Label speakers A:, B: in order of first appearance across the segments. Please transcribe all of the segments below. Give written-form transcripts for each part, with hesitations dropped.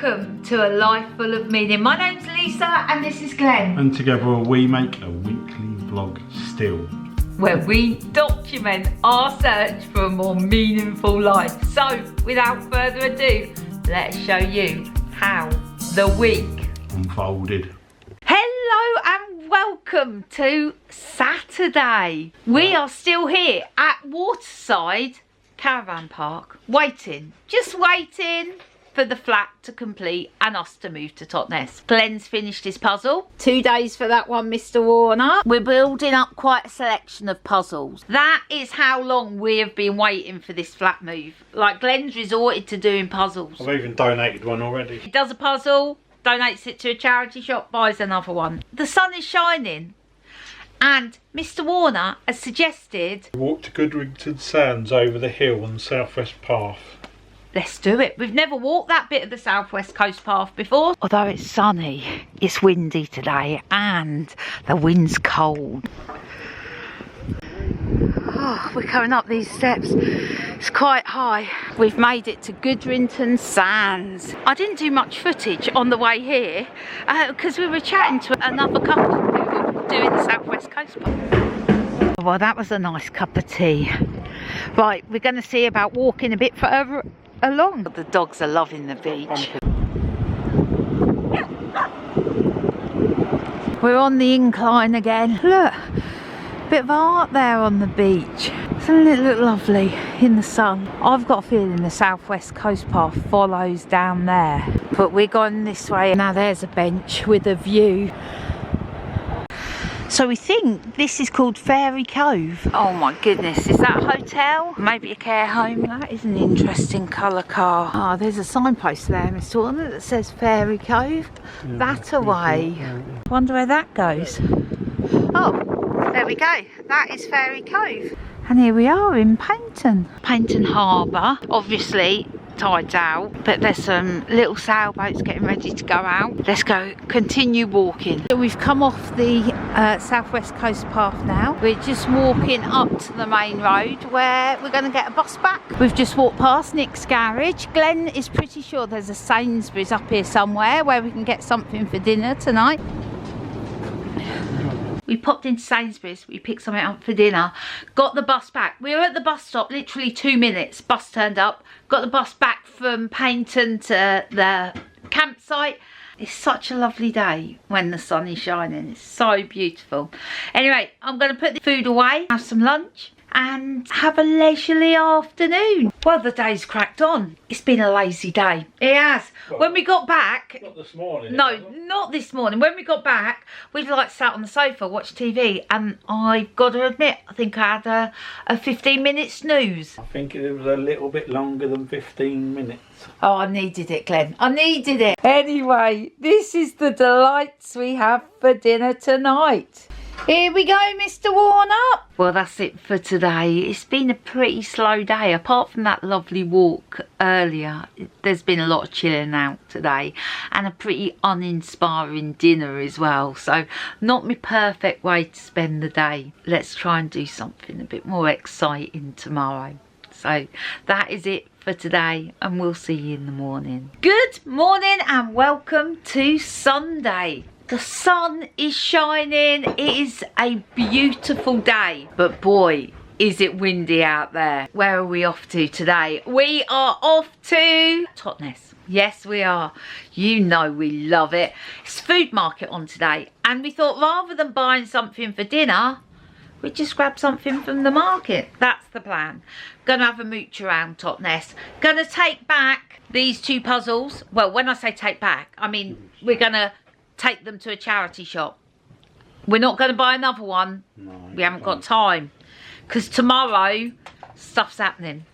A: welcome to A Life Full of Meaning. My name's Lisa and this is Glenn.
B: And together we make a weekly vlog still,
A: where we document our search for a more meaningful life. So, without further ado, let's show you how the week
B: unfolded.
A: Hello and welcome to Saturday. We are still here at Waterside Caravan Park, just waiting for the flat to complete and us to move to Totnes. Glenn's finished his puzzle. 2 days for that one, Mr. Warner. We're building up quite a selection of puzzles. That is how long we have been waiting for this flat move. Like, Glenn's resorted to doing puzzles.
B: I've even donated one already.
A: He does a puzzle, donates it to a charity shop, buys another one. The sun is shining and Mr. Warner has suggested
B: We walk to Goodrington Sands over the hill on the southwest path.
A: Let's do it. We've never walked that bit of the southwest coast path before. Although it's sunny, it's windy today and the wind's cold. Oh, we're coming up these steps. It's quite high. We've made it to Goodrington Sands. I didn't do much footage on the way here because we were chatting to another couple who were doing the southwest coast path. Well, that was a nice cup of tea. Right, we're going to see about walking a bit further along. The dogs are loving the beach. We're on the incline again. Look, bit of art there on the beach. Doesn't it look lovely in the sun? I've got a feeling the southwest coast path follows down there, but we're going this way. Now there's a bench with a view. So we think this is called Fairy Cove. Oh my goodness, is that a hotel? Maybe a care home? That is an interesting colour car. Oh, there's a signpost there, Mr. Warner, that says Fairy Cove. Yeah, that away. Wonder where that goes. Oh, there we go. That is Fairy Cove. And here we are in Paignton. Paignton Harbour. Obviously, tide's out, but there's some little sailboats getting ready to go out. Let's go continue walking. So we've come off the southwest coast path now. We're just walking up to the main road where we're going to get a bus back. We've just walked past Nick's garage. Glenn is pretty sure there's a Sainsbury's up here somewhere where we can get something for dinner tonight. We popped into Sainsbury's, we picked something up for dinner, got the bus back. We were at the bus stop literally 2 minutes, bus turned up, got the bus back from Paignton to the campsite. It's such a lovely day when the sun is shining, it's so beautiful. Anyway, I'm going to put the food away, have some lunch and have a leisurely afternoon. Well, the day's cracked on. It's been a lazy day. It has. Well, when we got back... Not this morning. No, not this morning. When we got back, we'd like sat on the sofa, watched TV, and I've got to admit, I think I had a 15-minute snooze.
B: I think it was a little bit longer than 15 minutes.
A: Oh, I needed it, Glenn. I needed it. Anyway, this is the delights we have for dinner tonight. Here we go, Mr. Warner. Well, that's it for today. It's been a pretty slow day. Apart from that lovely walk earlier, there's been a lot of chilling out today and a pretty uninspiring dinner as well. So, not my perfect way to spend the day. Let's try and do something a bit more exciting tomorrow. So, that is it for today and we'll see you in the morning. Good morning and welcome to Sunday. The sun is shining. It is a beautiful day, but boy, is it windy out there. Where are we off to today? We are off to Totnes. Yes, we are. You know we love it. It's food market on today, and we thought rather than buying something for dinner, we'd just grab something from the market. That's the plan. Gonna have a mooch around Totnes. Gonna take back these 2 puzzles. Well, when I say take back, I mean we're gonna take them to a charity shop. We're not going to buy another one. No, we haven't got time because tomorrow stuff's happening.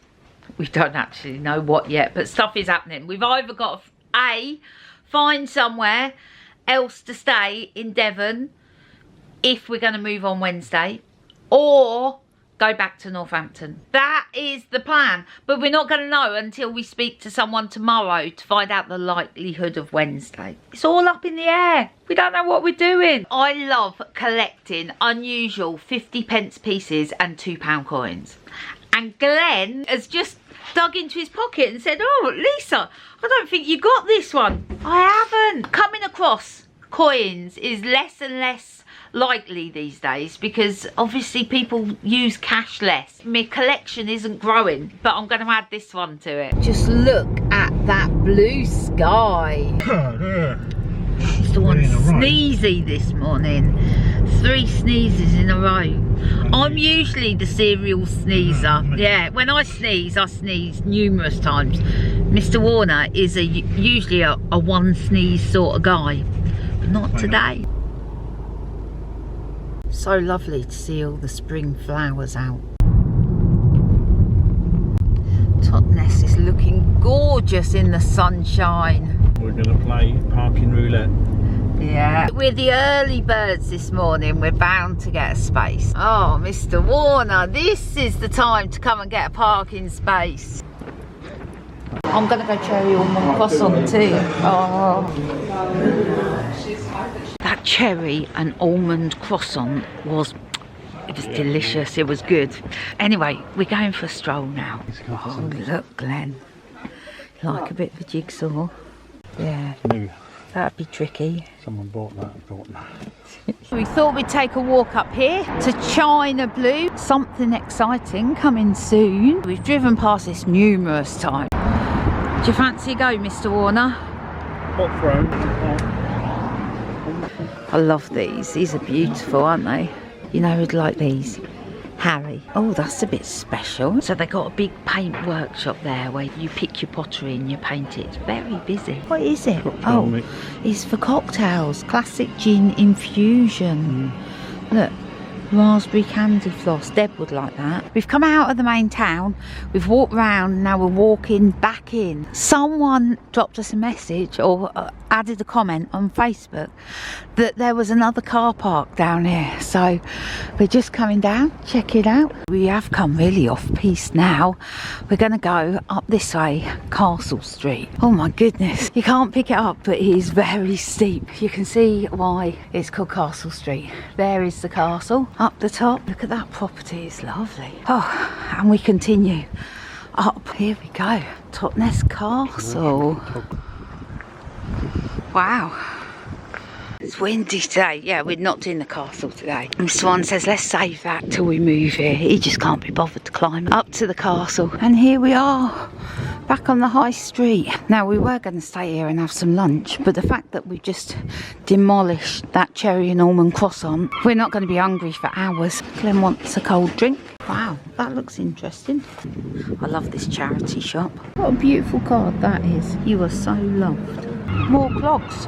A: We don't actually know what yet, but stuff is happening. We've either got to find somewhere else to stay in Devon if we're going to move on Wednesday, or go back to Northampton. That is the plan, but we're not going to know until we speak to someone tomorrow to find out the likelihood of Wednesday. It's all up in the air. We don't know what we're doing. I love collecting unusual 50p pieces and £2 coins. And Glenn has just dug into his pocket and said, oh, Lisa, I don't think you got this one. I haven't. Coming across coins is less and less likely these days because obviously people use cash less. My collection isn't growing, but I'm going to add this one to it. Just look at that blue sky. It's the one sneezy this morning. 3 sneezes in a row. I'm usually the serial sneezer. Yeah, when I sneeze numerous times. Mr. Warner is usually a one sneeze sort of guy, but not today. So lovely to see all the spring flowers out. Totnes is looking gorgeous in the sunshine.
B: We're going to play parking roulette.
A: Yeah, we're the early birds this morning. We're bound to get a space. Oh, Mr. Warner, this is the time to come and get a parking space. I'm going to go cherry almond croissant too. Oh. That cherry and almond croissant was delicious. It was good. Anyway, we're going for a stroll now. Oh, look, Glenn. Like a bit of a jigsaw. Yeah. That'd be tricky.
B: Someone bought that and thought, no.
A: We thought we'd take a walk up here to China Blue. Something exciting coming soon. We've driven past this numerous times. Do you fancy a go, Mr. Warner?
B: Hot throne.
A: I love these. These are beautiful, aren't they? You know who'd like these? Harry. Oh, that's a bit special. So they got a big paint workshop there where you pick your pottery and you paint it. It's very busy. What is it?
B: Cocktail
A: mix. It's for cocktails. Classic gin infusion. Look. Raspberry candy floss. Deb would like that. We've come out of the main town. We've walked round. Now we're walking back in. Someone dropped us a message or added a comment on Facebook that there was another car park down here. So we're just coming down. Check it out. We have come really off piste now. We're going to go up this way, Castle Street. Oh my goodness. You can't pick it up, but it is very steep. You can see why it's called Castle Street. There is the castle. Up the top, look at that property, it's lovely. Oh, and we continue up. Here we go, Totnes Castle. Wow, it's windy today. Yeah, we're not doing the castle today. Mr. One says let's save that till we move here. He just can't be bothered to climb up to the castle. And here we are, back on the high street. Now we were going to stay here and have some lunch, but the fact that we've just demolished that cherry and almond croissant, we're not going to be hungry for hours. Glenn wants a cold drink. Wow, that looks interesting. I love this charity shop. What a beautiful card that is. You are so loved. More clogs.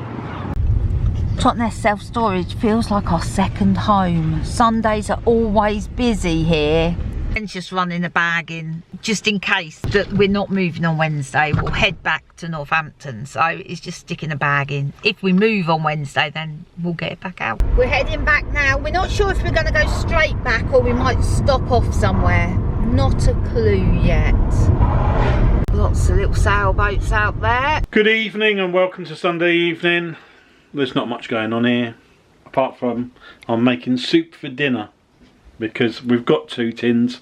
A: Totnes self-storage feels like our second home. Sundays are always busy here. And just running a bag in, just in case that we're not moving on Wednesday. We'll head back to Northampton, so it's just sticking a bag in. If we move on Wednesday, then we'll get it back out. We're heading back now. We're not sure if we're going to go straight back or we might stop off somewhere. Not a clue yet. Lots of little sailboats out there.
B: Good evening and welcome to Sunday evening. There's not much going on here, apart from I'm making soup for dinner. Because we've got 2 tins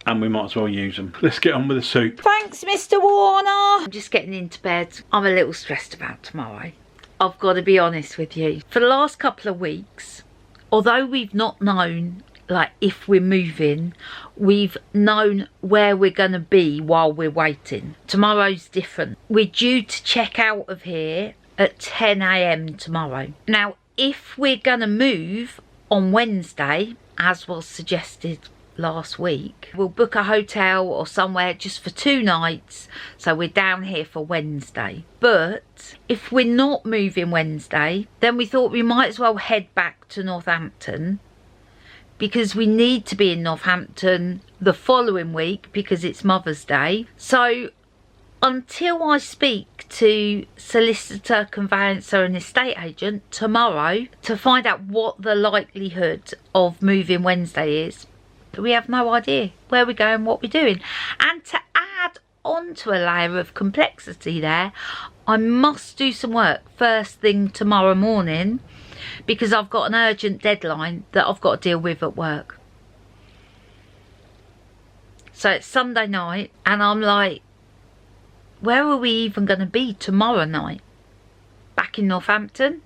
B: and we might as well use them. Let's get on with the soup.
A: Thanks, Mr. Warner. I'm just getting into bed. I'm a little stressed about tomorrow. I've got to be honest with you. For the last couple of weeks, although we've not known like if we're moving, we've known where we're going to be while we're waiting. Tomorrow's different. We're due to check out of here at 10 AM tomorrow. Now, if we're going to move on Wednesday, as was suggested last week, we'll book a hotel or somewhere just for 2 nights, so we're down here for Wednesday. But if we're not moving Wednesday, then we thought we might as well head back to Northampton, because we need to be in Northampton the following week because it's Mother's Day. So until I speak to solicitor, conveyancer and estate agent tomorrow to find out what the likelihood of moving Wednesday is, we have no idea where we're going, what we're doing. And to add on to a layer of complexity there, I must do some work first thing tomorrow morning because I've got an urgent deadline that I've got to deal with at work. So it's Sunday night and I'm like, where are we even going to be tomorrow night? Back in Northampton?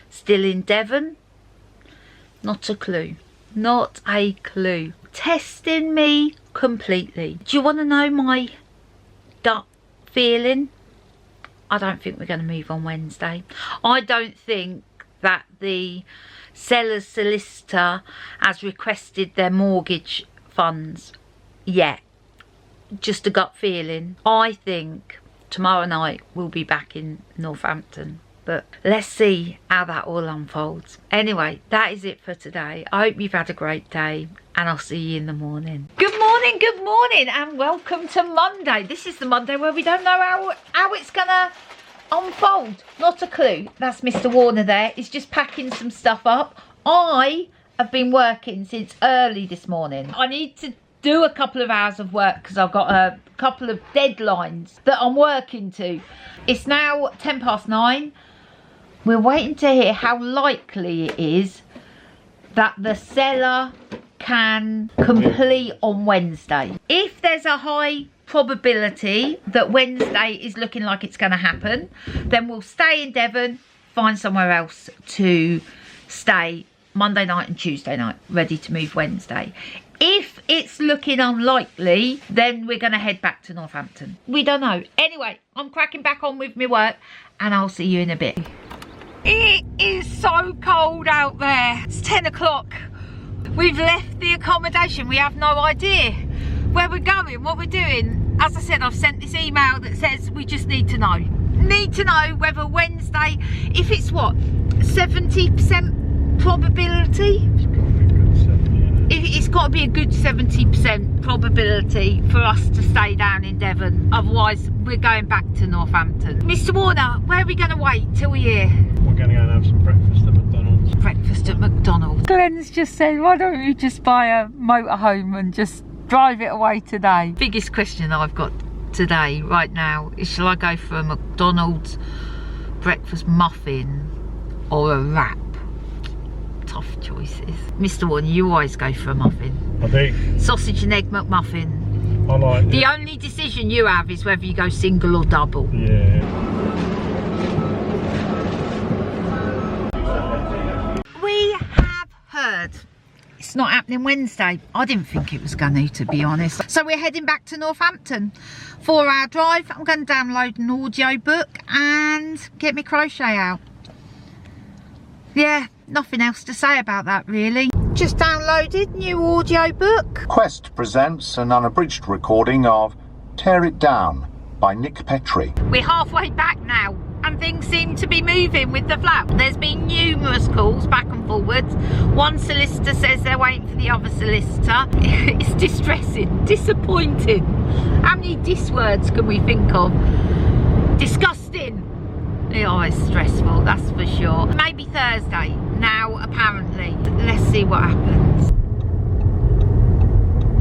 A: Still in Devon? Not a clue. Not a clue. Testing me completely. Do you want to know my gut feeling? I don't think we're going to move on Wednesday. I don't think that the seller's solicitor has requested their mortgage funds yet. Just a gut feeling. I think tomorrow night we'll be back in Northampton, but let's see how that all unfolds. Anyway, that is it for today. I hope you've had a great day and I'll see you in the morning. Good morning and welcome to Monday. This is the Monday where we don't know how it's gonna unfold. Not a clue. That's Mr. Warner there. He's just packing some stuff up. I have been working since early this morning. I need to do a couple of hours of work because I've got a couple of deadlines that I'm working to. It's now 9:10. We're waiting to hear how likely it is that the seller can complete on Wednesday. If there's a high probability that Wednesday is looking like it's going to happen, then we'll stay in Devon, find somewhere else to stay Monday night and Tuesday night, ready to move Wednesday. If it's looking unlikely, then we're going to head back to Northampton. We don't know. Anyway, I'm cracking back on with my work and I'll see you in a bit. It is so cold out there. It's 10 o'clock. We've left the accommodation. We have no idea where we're going, what we're doing. As I said, I've sent this email that says we just need to know. Need to know whether Wednesday, if it's what, 70% probability? It's got to be a good 70% probability for us to stay down in Devon. Otherwise, we're going back to Northampton. Mr. Warner, where are we going to wait till we're here?
B: We're going to go and have some breakfast at McDonald's.
A: Breakfast at McDonald's. Glenn's just said, why don't you just buy a motorhome and just drive it away today? Biggest question I've got today, right now, is shall I go for a McDonald's breakfast muffin or a wrap? Tough choices. Mr. Warner, you always go for a muffin.
B: I do.
A: Sausage and egg McMuffin.
B: I like it.
A: The only decision you have is whether you go single or double.
B: Yeah.
A: We have heard it's not happening Wednesday. I didn't think it was going to be honest. So we're heading back to Northampton. 4-hour drive. I'm going to download an audio book and get my crochet out. Yeah, nothing else to say about that really. Just downloaded new audio book.
C: Quest presents an unabridged recording of Tear It Down by Nick Pottery.
A: We're halfway back now and things seem to be moving with the flat. There's been numerous calls back and forwards. One solicitor says they're waiting for the other solicitor. It's distressing, disappointing. How many dis words can we think of? Disgusting. Oh, it's stressful, that's for sure. Maybe Thursday now, apparently. Let's see what happens.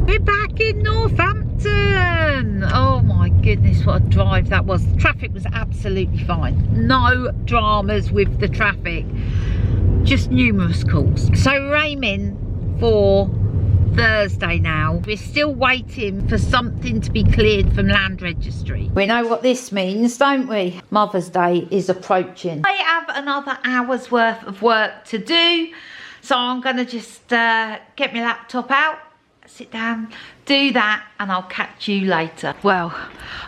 A: We're back in Northampton. Oh my goodness, what a drive that was. The traffic was absolutely fine. No dramas with the traffic. Just numerous calls. So we're aiming for Thursday now. We're still waiting for something to be cleared from Land Registry. We know what this means, don't we? Mother's Day is approaching. I have another hour's worth of work to do, so I'm going to just get my laptop out, sit down, do that, and I'll catch you later. Well,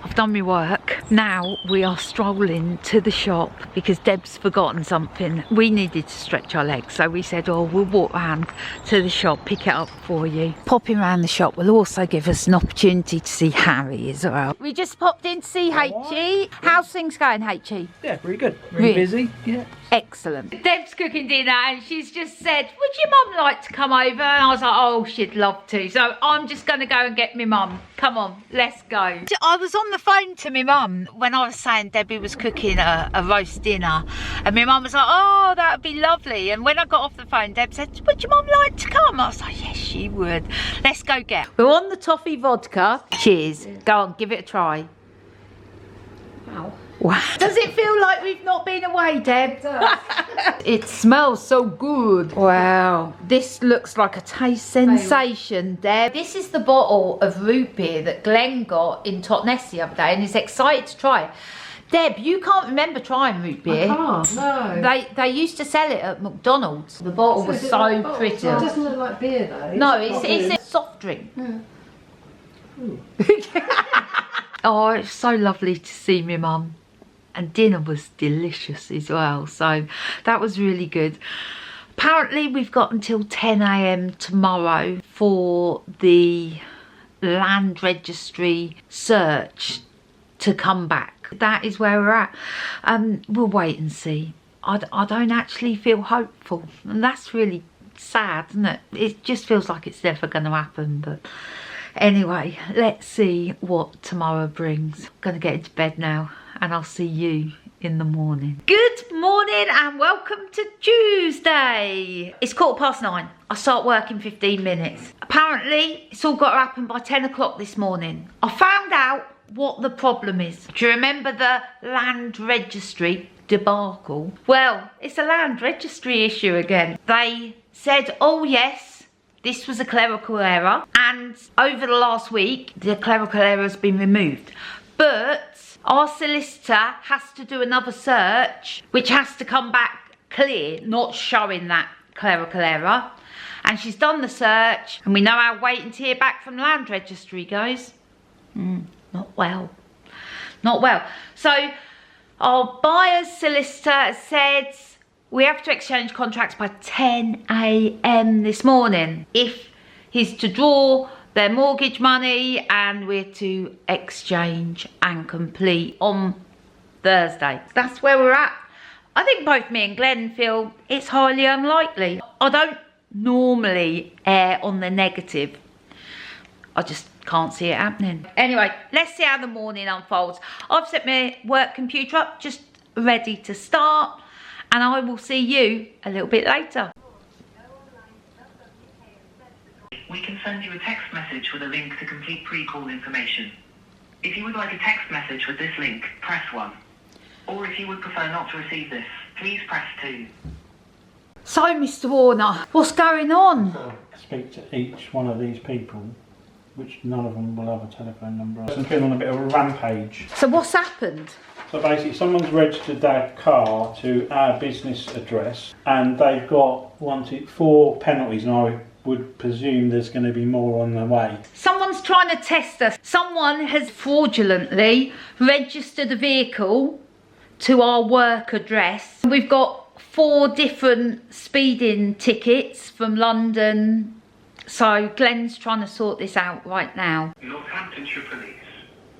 A: I've done my work. Now we are strolling to the shop because Deb's forgotten something. We needed to stretch our legs, so we said, oh, we'll walk round to the shop, pick it up for you. Popping around the shop will also give us an opportunity to see Harry as well. We just popped in to see H.E. How's things going, H.E.?
D: Yeah, pretty good. Really busy. Yeah.
A: Excellent. Deb's cooking dinner and she's just said, would your mum like to come over? And I was like, oh, she'd love to. So I'm just going to go and get my mum. Come on, let's go. I was on the phone to my mum when I was saying Debbie was cooking a roast dinner. And my mum was like, oh, that would be lovely. And when I got off the phone, Deb said, would your mum like to come? I was like, yes, she would. Let's go get. We're on the toffee vodka. Cheers. Go on, give it a try.
D: Wow.
A: Wow. Does it feel like we've not been away, Deb? It smells so good. Wow, this looks like a taste sensation, Deb. This is the bottle of root beer that Glenn got in Totnes the other day and is excited to try it. Deb, you can't remember trying root beer.
D: I can't, no.
A: They used to sell it at McDonald's. The bottle was so pretty.
D: It doesn't look like beer though.
A: No, it's a soft drink.
D: Yeah.
A: Oh, it's so lovely to see me mum. And dinner was delicious as well. So that was really good. Apparently we've got until 10 AM tomorrow for the land registry search to come back. That is where we're at. We'll wait and see. I don't actually feel hopeful, and that's really sad, isn't it? It just feels like it's never going to happen. But anyway, let's see what tomorrow brings. I'm going to get into bed now, and I'll see you in the morning. Good morning and welcome to Tuesday. It's 9:15. I start work in 15 minutes. Apparently it's all got to happen by 10 o'clock this morning. I found out what the problem is. Do you remember the land registry debacle? Well, it's a land registry issue again. They said, oh yes, this was a clerical error, and over the last week the clerical error has been removed, but our solicitor has to do another search which has to come back clear, not showing that clerical error. And she's done the search, and we know how waiting to hear back from the land registry goes. Not well. Not well. So our buyer's solicitor said we have to exchange contracts by 10 AM this morning if he's to draw their mortgage money, and we're to exchange and complete on Thursday. That's where we're at. I think both me and Glenn feel it's highly unlikely. I don't normally err on the negative. I just can't see it happening. Anyway, let's see how the morning unfolds. I've set my work computer up, just ready to start, and I will see you a little bit later.
E: We can send you a text message with a link to complete pre-call information. If you would like a text message with this link, press 1. Or if you would prefer not to receive this, please press 2.
A: So, Mr. Warner, what's going on?
B: Speak to each one of these people, which none of them will have a telephone number. I've been on a bit of a rampage.
A: So what's happened?
B: So basically someone's registered their car to our business address, and they've got 4 penalties, and I would presume there's going to be more on the way.
A: Someone's trying to test us. Someone has fraudulently registered a vehicle to our work address. We've got 4 different speeding tickets from London. So Glenn's trying to sort this out right now.
F: Northamptonshire Police.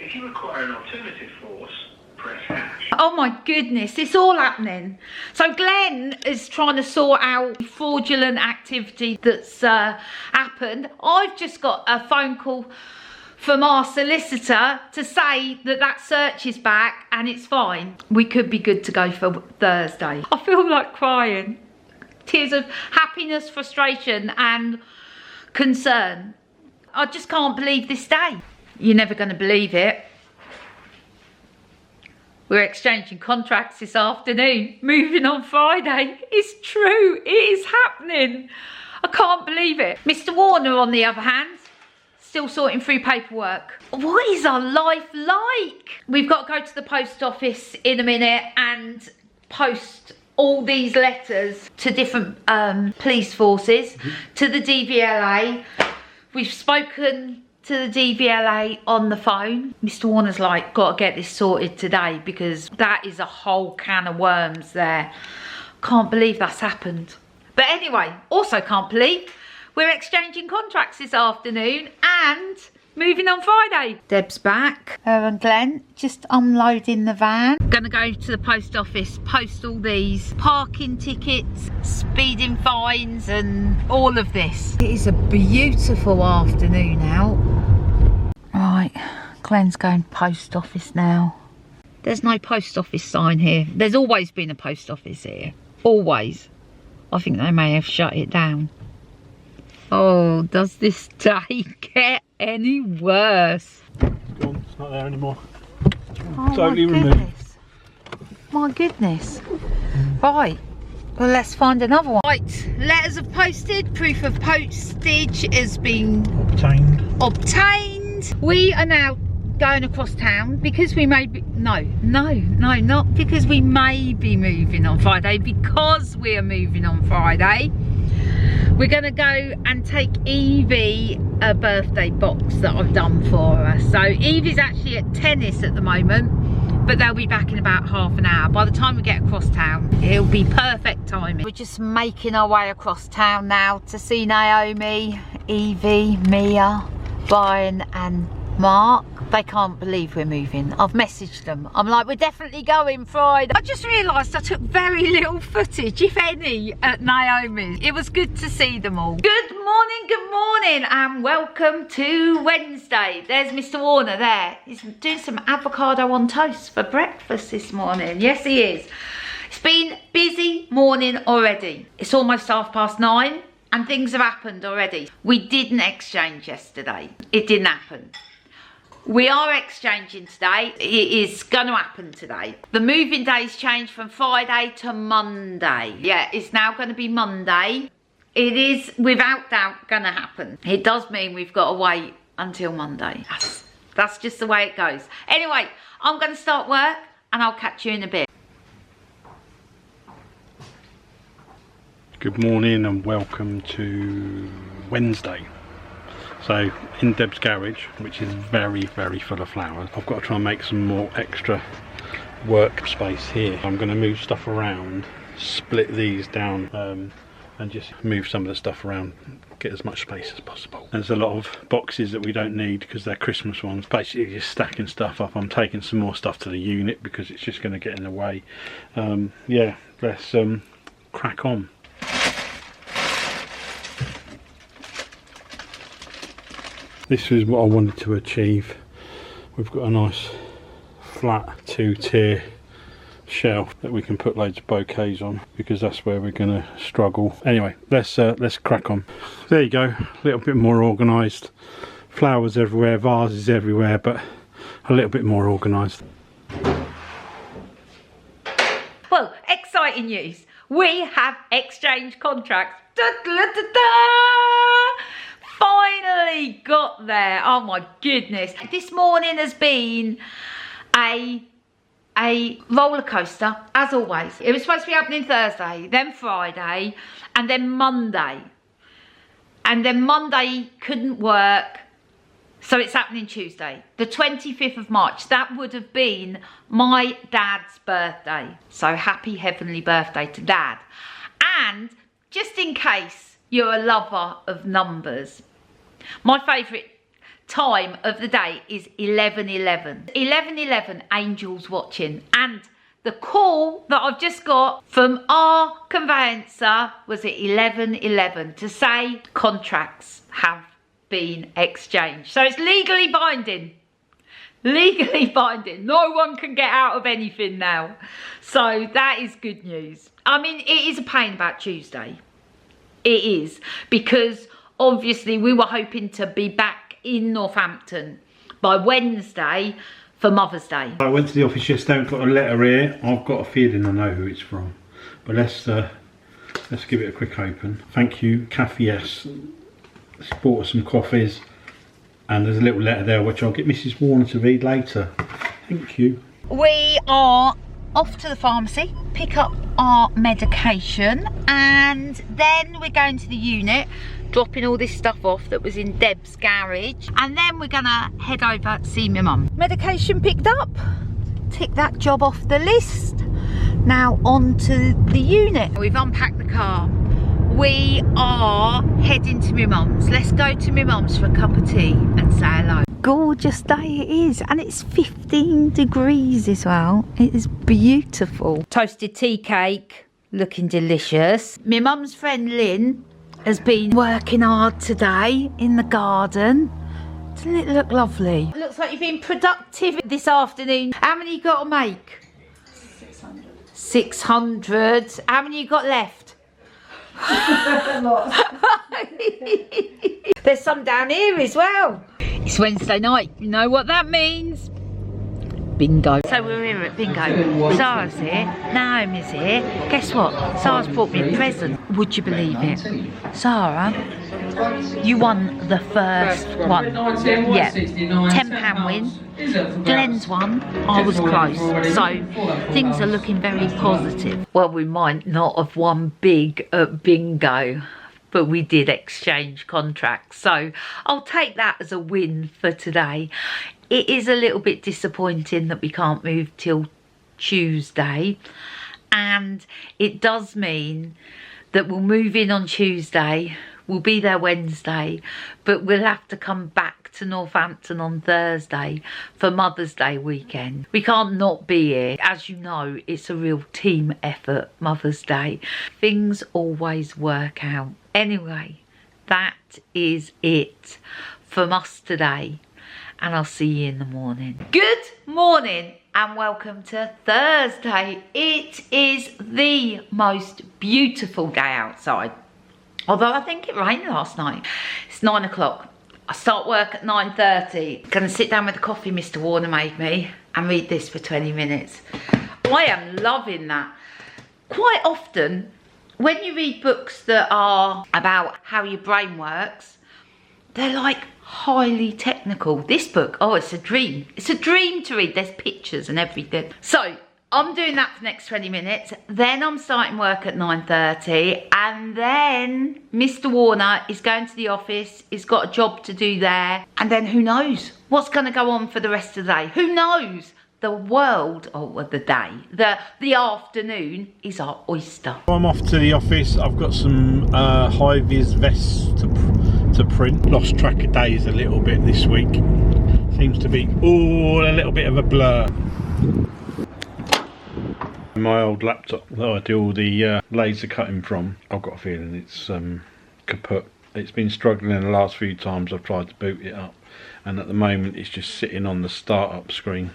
F: If you require an alternative force, press hash.
A: Oh my goodness, it's all happening. So Glenn is trying to sort out fraudulent activity that's happened. I've just got a phone call from our solicitor to say that that search is back and it's fine. We could be good to go for Thursday. I feel like crying. Tears of happiness, frustration and concern. I just can't believe this day. You're never going to believe it. We're exchanging contracts this afternoon, moving on Friday. It's true, it is happening. I can't believe it. Mr. Warner, on the other hand, still sorting through paperwork. What is our life like? We've got to go to the post office in a minute and post all these letters to different police forces, to the DVLA. We've spoken to the DVLA on the phone. Mr. Warner's like, got to get this sorted today because that is a whole can of worms there. Can't believe that's happened. But anyway, also can't believe we're exchanging contracts this afternoon and moving on Friday. Deb's back. Her and Glenn just unloading the van. Gonna go to the post office, post all these parking tickets, speeding fines and all of this. It is a beautiful afternoon out. Right, Glenn's going post office now. There's no post office sign here. There's always been a post office here. Always. I think they may have shut it down. Oh, does this day get any worse?
B: Gone, it's not there anymore.
A: Oh,
B: Totally
A: my
B: removed.
A: goodness. My goodness. Right, Well, let's find another one. Right, letters have posted. Proof of postage has been obtained. We are now going across town because we may be, no, not because we may be moving on Friday, because we are moving on Friday. We're going to go and take Evie a birthday box that I've done for her. So Evie's actually at tennis at the moment, but they'll be back in about half an hour. By the time we get across town, it'll be perfect timing. We're just making our way across town now to see Naomi, Evie, Mia, Brian and Mark. They can't believe we're moving. I've messaged them. I'm like, we're definitely going Friday. I just realised I took very little footage, if any, at Naomi's. It was good to see them all. Good morning, and welcome to Wednesday. There's Mr. Warner there. He's doing some avocado on toast for breakfast this morning. Yes, he is. It's been busy morning already. It's almost 9:30 and things have happened already. We didn't exchange yesterday. It didn't happen. We are exchanging today. It is going to happen today. The moving days changed from Friday to Monday. Yeah, it's now going to be Monday. It is without doubt going to happen. It does mean we've got to wait until Monday. That's just the way it goes. Anyway, I'm going to start work and I'll catch you in a bit.
B: Good morning and welcome to Wednesday. So in Deb's garage, which is very full of flowers, I've got to try and make some more extra work space here. I'm going to move stuff around, split these down and just move some of the stuff around, get as much space as possible. There's a lot of boxes that we don't need because they're Christmas ones, basically just stacking stuff up. I'm taking some more stuff to the unit because it's just going to get in the way. Yeah, let's crack on. This is what I wanted to achieve. We've got a nice flat 2-tier shelf that we can put loads of bouquets on, because that's where we're going to struggle. Anyway, let's crack on. There you go, a little bit more organised. Flowers everywhere, vases everywhere, but a little bit more organised.
A: Well, exciting news. We have exchanged contracts. Da, da, da, da. Finally got there. Oh my goodness. This morning has been a roller coaster, as always. It was supposed to be happening Thursday, then Friday, and then Monday. And then Monday couldn't work, so it's happening Tuesday, the 25th of March. That would have been my dad's birthday. So happy heavenly birthday to Dad. And just in case you're a lover of numbers, my favourite time of the day is 11:11. 11:11, angels watching. And the call that I've just got from our conveyancer was at 11:11 to say contracts have been exchanged. So it's legally binding. Legally binding. No one can get out of anything now. So that is good news. I mean, it is a pain about Tuesday. It is, because obviously we were hoping to be back in Northampton by Wednesday for Mother's Day.
B: I went to the office yesterday and got a letter here. I've got a feeling I know who it's from, but let's give it a quick open. Thank you, Cafe S. Bought us some coffees, and there's a little letter there which I'll get Mrs. Warner to read later. Thank you.
A: We are off to the pharmacy, pick up our medication, and then we're going to the unit, dropping all this stuff off that was in Deb's garage, and then we're gonna head over to see my mum. Medication picked up, tick that job off the list. Now on to the unit. We've unpacked the car. We are heading to my mum's. Let's go to my mum's for a cup of tea and say hello. Gorgeous day it is, and it's 15 degrees as well. It is beautiful. Toasted tea cake, looking delicious. My mum's friend Lynn has been working hard today in the garden. Doesn't it look lovely? It looks like you've been productive this afternoon. How many you got to make? 600. 600. How many you got left? There's some down here as well. It's Wednesday night. You know what that means? bingo. So we're here at bingo. Sarah's here, Naomi's here. Guess what? Sarah's brought me a present. Would you believe it? Sarah, you won the first one. Yeah, £10 win. Glenn's won. I was close. So things are looking very positive. Well, we might not have won big at bingo, but we did exchange contracts. So I'll take that as a win for today. It is a little bit disappointing that we can't move till Tuesday. And it does mean that we'll move in on Tuesday. We'll be there Wednesday, but we'll have to come back to Northampton on Thursday for Mother's Day weekend. We can't not be here. As you know, it's a real team effort, Mother's Day. Things always work out. Anyway, that is it from us today, and I'll see you in the morning. Good morning and welcome to Thursday. It is the most beautiful day outside. Although I think it rained last night. It's 9 o'clock. I start work at 9:30. Gonna sit down with the coffee Mr. Warner made me and read this for 20 minutes. I am loving that. Quite often, when you read books that are about how your brain works, they're like highly technical. This book, oh, it's a dream. It's a dream to read. There's pictures and everything. So, I'm doing that for the next 20 minutes. Then I'm starting work at 9:30. And then Mr. Warner is going to the office. He's got a job to do there. And then who knows what's going to go on for the rest of the day? Who knows? The world, or well, the day, the afternoon is our oyster.
B: I'm off to the office. I've got some high-vis vests to print. Lost track of days a little bit this week. Seems to be all a little bit of a blur. My old laptop that I do all the laser cutting from, I've got a feeling it's kaput. It's been struggling the last few times I've tried to boot it up, and at the moment it's just sitting on the startup screen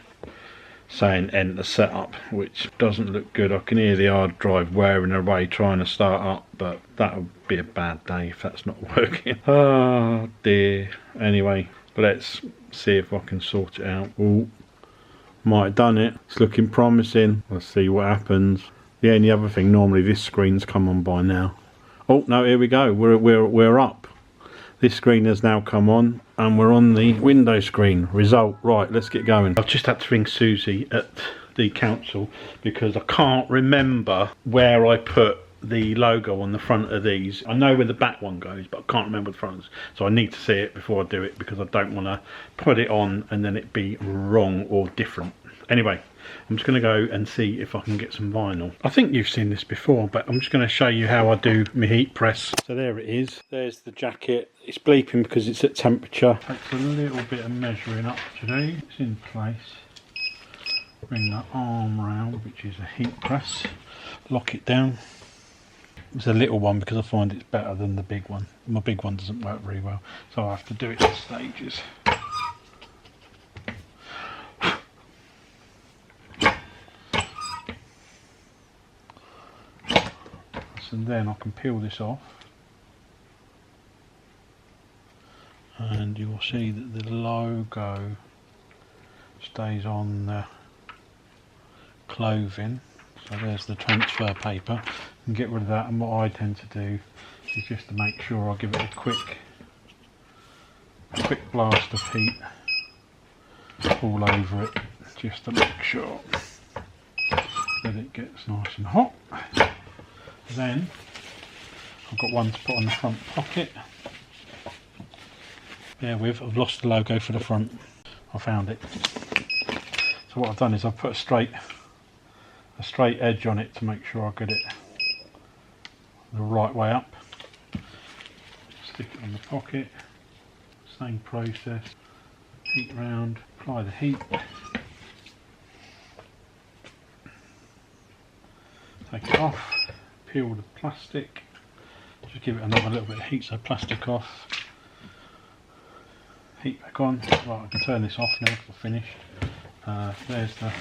B: saying enter setup, which doesn't look good. I can hear the hard drive wearing away trying to start up, but that would be a bad day if that's not working. Oh dear. Anyway, let's see if I can sort it out. Ooh. Might have done it. It's looking promising. Let's see what happens. The only other thing, normally this screen's come on by now. Oh no, here we go. We're up. This screen has now come on, and we're on the window screen. Result. Right, let's get going. I've just had to ring Susie at the council because I can't remember where I put the logo on the front of these. I know where the back one goes, but I can't remember the front. So I need to see it before I do it, because I don't want to put it on and then it be wrong or different. Anyway, I'm just going to go and see if I can get some vinyl. I think you've seen this before, but I'm just going to show you how I do my heat press. So there it is. There's the jacket. It's bleeping because it's at temperature. Takes a little bit of measuring up to do. It's in place. Bring that arm round, which is a heat press. Lock it down. It's a little one because I find it's better than the big one. My big one doesn't work very well, so I have to do it in stages. And then I can peel this off, and you'll see that the logo stays on the clothing. So there's the transfer paper. And get rid of that, and what I tend to do is just to make sure I give it a quick blast of heat all over it, just to make sure that it gets nice and hot. Then I've got one to put on the front pocket. Bear with, I've lost the logo for the front. I found it. So what I've done is I've put a straight edge on it to make sure I get it the right way up. Stick it on the pocket. Same process. Heat round, apply the heat. Take it off. Peel the plastic, just give it another little bit of heat, so plastic off, heat back on. Right, I can turn this off now because I've finished. There's the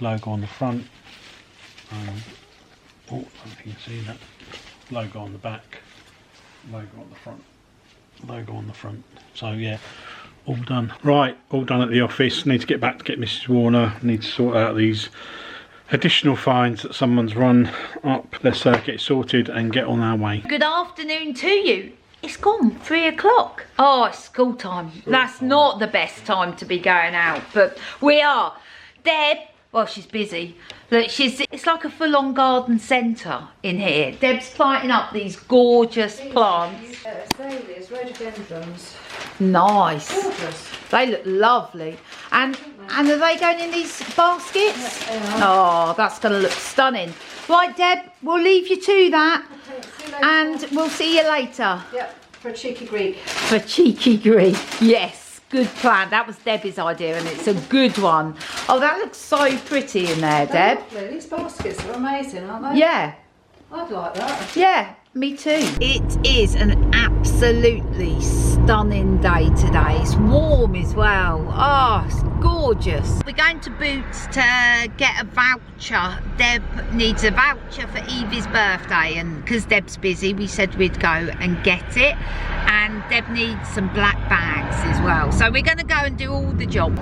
B: logo on the front. Oh, I don't know if you can see that. Logo on the back, logo on the front, logo on the front. So yeah, all done. Right, all done at the office. Need to get back to get Mrs. Warner. Need to sort out these additional fines that someone's run up. Let's get it sorted and get on our way.
A: Good afternoon to you. It's gone 3 o'clock. Oh, it's school time. That's not the best time to be going out, but we are. Deb, well, she's busy. Look, it's like a full-on garden centre in here. Deb's planting up these gorgeous plants.
D: Azaleas, rhododendrons.
A: Nice.
D: Gorgeous.
A: They look lovely. And are they going in these baskets?
D: Yeah, they are.
A: Oh, that's going to look stunning. Right, Deb, we'll leave you to that.
D: Okay, see you later.
A: And we'll see you later.
D: Yep, for a cheeky Greek.
A: For cheeky Greek, yes, good plan. That was Debbie's idea and it's a good one. Oh, that looks so pretty in there,
D: They're
A: Deb.
D: lovely. These baskets are amazing, aren't they?
A: Yeah,
D: I'd like that.
A: yeah, me too. It is an absolutely stunning day today. It's warm as well. Oh, it's gorgeous. We're going to Boots to get a voucher. Deb needs a voucher for Evie's birthday, and because Deb's busy, we said we'd go and get it. And Deb needs some black bags as well. So we're going to go and do all the job.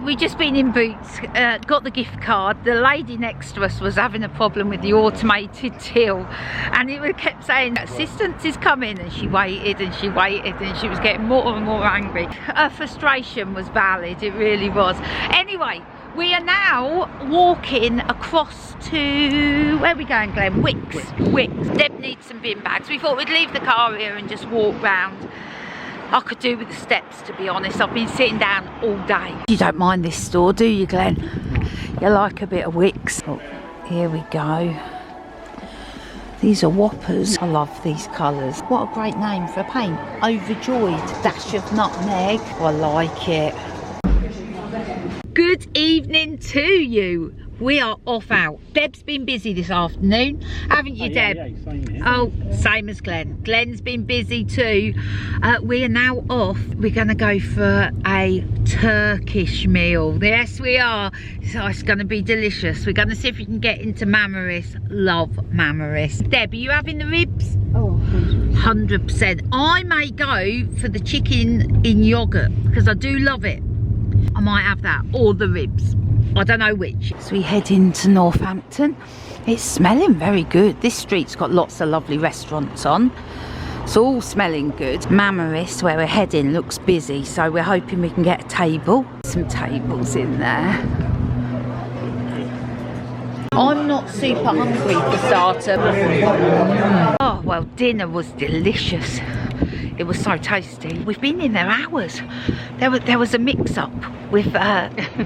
A: We just been in Boots, got the gift card. The lady next to us was having a problem with the automated till, and it kept saying assistance is coming, and she waited and she waited and she was getting more and more angry. Her frustration was valid, it really was. Anyway, we are now walking across to, where are we going, Glenn? Wicks. Deb needs some bin bags. We thought we'd leave the car here and just walk round. I could do with the steps, to be honest. I've been sitting down all day. You don't mind this store, do you, Glenn? You like a bit of Wicks. Oh, here we go. These are Whoppers. I love these colours. What a great name for a paint. Overjoyed. Dash of nutmeg. I like it. Good evening to you. We are off out. Deb's been busy this afternoon, haven't you, Deb?
B: Yeah, same here.
A: Oh, same as Glenn. Glenn's been busy too. We are now off. We're going to go for a Turkish meal. Yes, we are. So it's going to be delicious. We're going to see if we can get into Mamaris. Love Mamaris. Deb, are you having the ribs?
D: Oh,
A: 100%. I may go for the chicken in yoghurt because I do love it. I might have that or the ribs. I don't know which. So we head into Northampton. It's smelling very good. This street's got lots of lovely restaurants on. It's all smelling good. Mamaris, where we're heading, looks busy, so we're hoping we can get a table. Some tables in there. I'm not super hungry for starter. Oh, well, dinner was delicious. It was so tasty. We've been in there hours. There was a mix-up with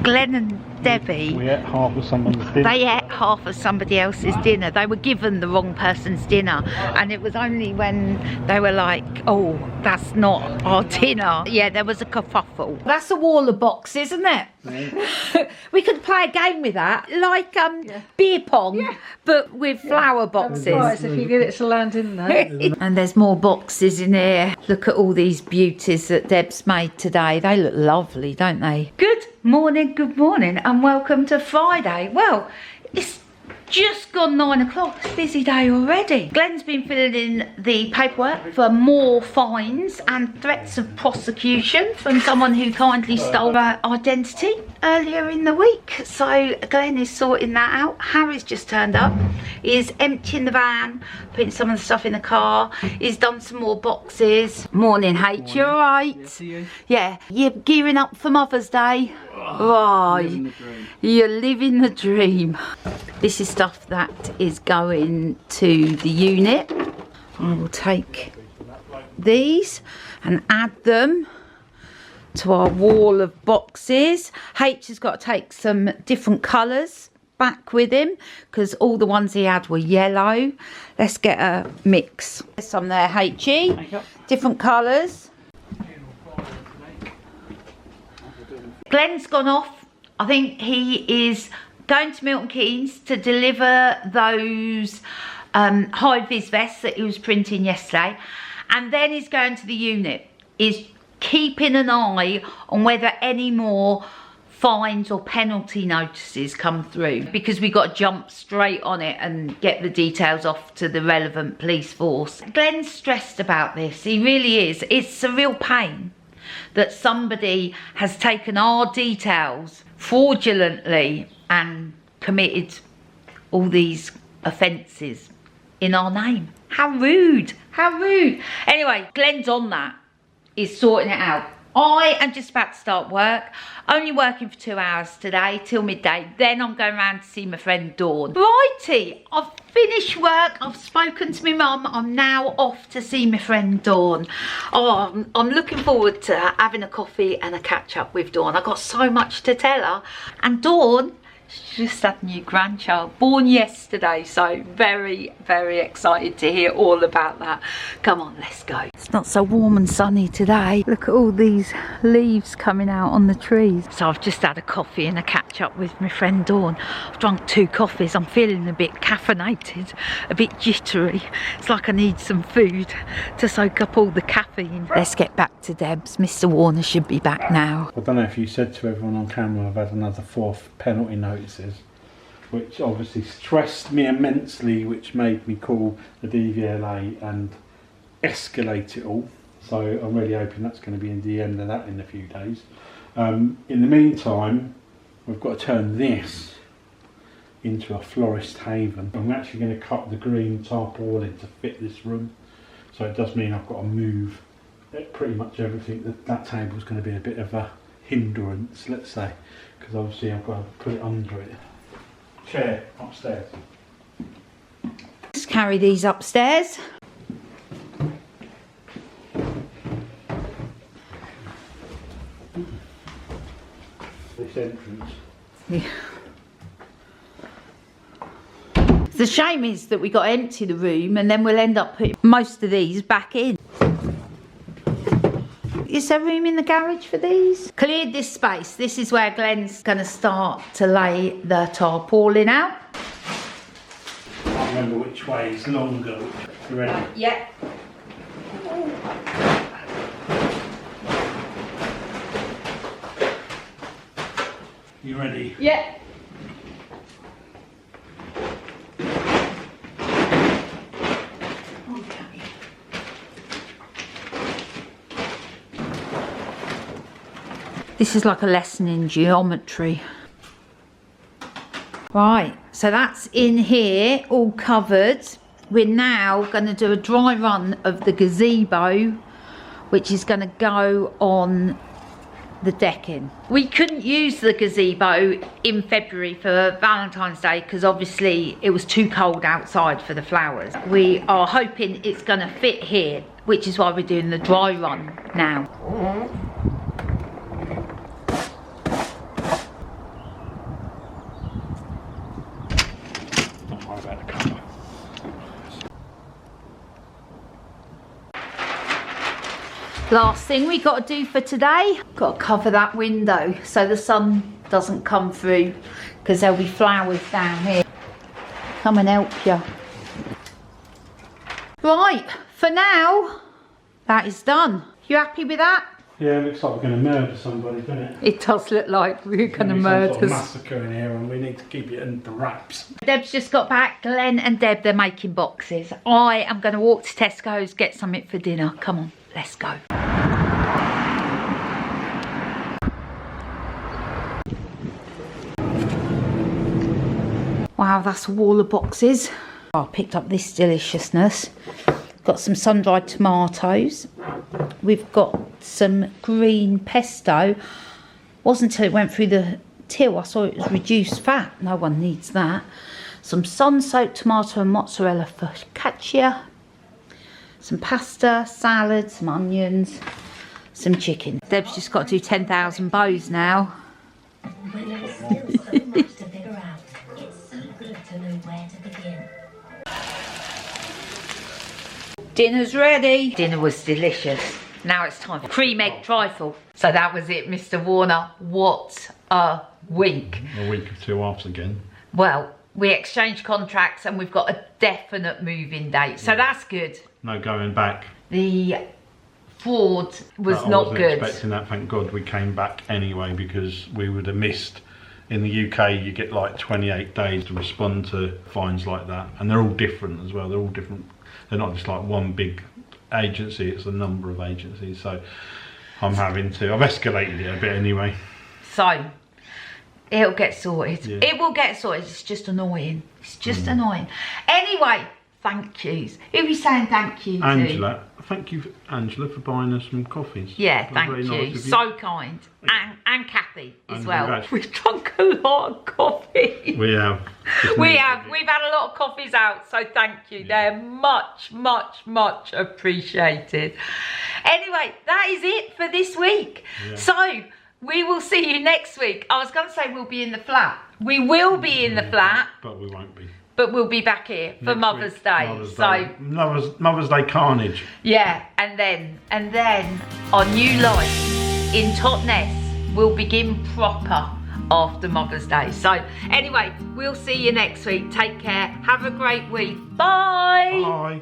A: Glenn and Debbie.
B: We ate half of someone's dinner.
A: They ate half of somebody else's dinner. They were given the wrong person's dinner, and it was only when they were like, oh, that's not our dinner. Yeah, there was a kerfuffle. That's a wall of box, isn't it? Yeah. We could play a game with that, like beer pong, but with flower boxes.
D: Right, if you get it to land in there.
A: And there's more boxes in here. Look at all these beauties that Deb's made today. They look lovely, don't they? Good morning, and welcome to Friday. Well, it's just gone 9 o'clock. It's a busy day already. Glenn's been filling in the paperwork for more fines and threats of prosecution from someone who kindly stole our identity earlier in the week. So Glenn is sorting that out. Harry's just turned up. He's emptying the van, putting some of the stuff in the car. He's done some more boxes. Morning, H. You all right?
B: Yeah, see you.
A: Yeah. You're gearing up for Mother's Day? Oh, you're living the dream. This is stuff that is going to the unit. I will take these and add them to our wall of boxes. H has got to take some different colours back with him because all the ones he had were yellow. Let's get a mix. There's some there, H-E. Different colours. Glenn's gone off. I think he is going to Milton Keynes to deliver those high-vis vests that he was printing yesterday, and then he's going to the unit. He's keeping an eye on whether any more fines or penalty notices come through, because we got to jump straight on it and get the details off to the relevant police force. Glenn's stressed about this, he really is. It's a real pain that somebody has taken our details fraudulently and committed all these offences in our name. How rude, how rude. Anyway, Glenn's on that. He's sorting it out. I am just about to start work. Only working for 2 hours today till midday. Then I'm going around to see my friend Dawn. Righty, I've finished work. I've spoken to my mum. I'm now off to see my friend Dawn. Oh, I'm looking forward to having a coffee and a catch up with Dawn. I've got so much to tell her. And Dawn, she just had a new grandchild, born yesterday, so very, very excited to hear all about that. Come on, let's go. It's not so warm and sunny today. Look at all these leaves coming out on the trees. So I've just had a coffee and a catch up with my friend Dawn. I've drunk 2 coffees. I'm feeling a bit caffeinated, a bit jittery. It's like I need some food to soak up all the caffeine. Let's get back to Debs. Mr. Warner should be back now.
B: I don't know if you said to everyone on camera, I've had another 4th penalty notices, which obviously stressed me immensely, which made me call the DVLA and escalate it all. So I'm really hoping that's going to be in the end of that in a few days. In the meantime, we've got to turn this into a florist haven. I'm actually going to cut the green tarpaulin to fit this room, so it does mean I've got to move pretty much everything. That table's going to be a bit of a hindrance, let's say, because obviously I've got to put it under it. Chair upstairs.
A: Let's carry these upstairs.
B: This entrance.
A: Yeah. The shame is that we got to empty the room and then we'll end up putting most of these back in. Is there room in the garage for these? Cleared this space. This is where Glenn's going to start to lay the tarpaulin out.
B: I can't remember which way is longer. You ready?
A: Yeah.
B: You ready?
A: Yeah. This is like a lesson in geometry. Right, so that's in here, all covered. We're now going to do a dry run of the gazebo, which is going to go on the decking. We couldn't use the gazebo in February for Valentine's Day because obviously it was too cold outside for the flowers. We are hoping it's going to fit here, which is why we're doing the dry run now. Last thing we got to do for today, got to cover that window so the sun doesn't come through because there'll be flowers down here. Come and help you. Right, for now, that is done. You happy with that?
B: Yeah, it looks like we're going to murder somebody, doesn't it?
A: It does look like we're going to murder
B: some sort of massacre in here and we need to keep it under wraps.
A: Deb's just got back. Glenn and Deb, they're making boxes. I am going to walk to Tesco's, get something for dinner. Come on, let's go. Wow, that's a wall of boxes. I picked up this deliciousness. Got some sun-dried tomatoes. We've got some green pesto. Wasn't until it went through the till I saw it was reduced fat. No one needs that. Some sun-soaked tomato and mozzarella focaccia. Some pasta, salad, some onions, some chicken. Deb's just got to do 10,000 bows now. Dinner's ready. Dinner was delicious. Now it's time for cream egg trifle. So that was it, Mr. Warner. What a week.
B: A week of 2 halves again.
A: Well, we exchanged contracts and we've got a definite move-in date. So that's good.
B: No going back.
A: The fraud was not good.
B: I wasn't expecting that, thank God we came back anyway, because we would have missed. In the UK you get like 28 days to respond to fines like that, and they're all different as well. They're all different. They're not just like one big agency, it's a number of agencies. So I'm having to. I've escalated it a bit anyway.
A: So, it'll get sorted.
B: Yeah.
A: It will get sorted. It's just annoying. It's just annoying. Anyway, thank yous. Who are we saying thank you to?
B: Angela. Thank you, Angela, for buying us some coffees.
A: Yeah,
B: That was
A: thank
B: very
A: you.
B: nice of
A: So kind. And Kathy as
B: And
A: well.
B: we've
A: We've drunk a lot of coffee.
B: We have.
A: We have. We've had a lot of coffees out, so thank you.
B: Yeah.
A: They're much, much, much appreciated. Anyway, that is it for this week.
B: Yeah.
A: So, we will see you next week. I was going to say we'll be in the flat. We will be in the flat,
B: But we won't be.
A: but we'll be back here for
B: Next
A: Mother's
B: week,
A: Day.
B: Mother's
A: So,
B: Day. Mother's Day carnage.
A: yeah, and then our new life in Totnes will begin proper after Mother's Day. So anyway, we'll see you next week. Take care. Have a great week. Bye.
B: Bye.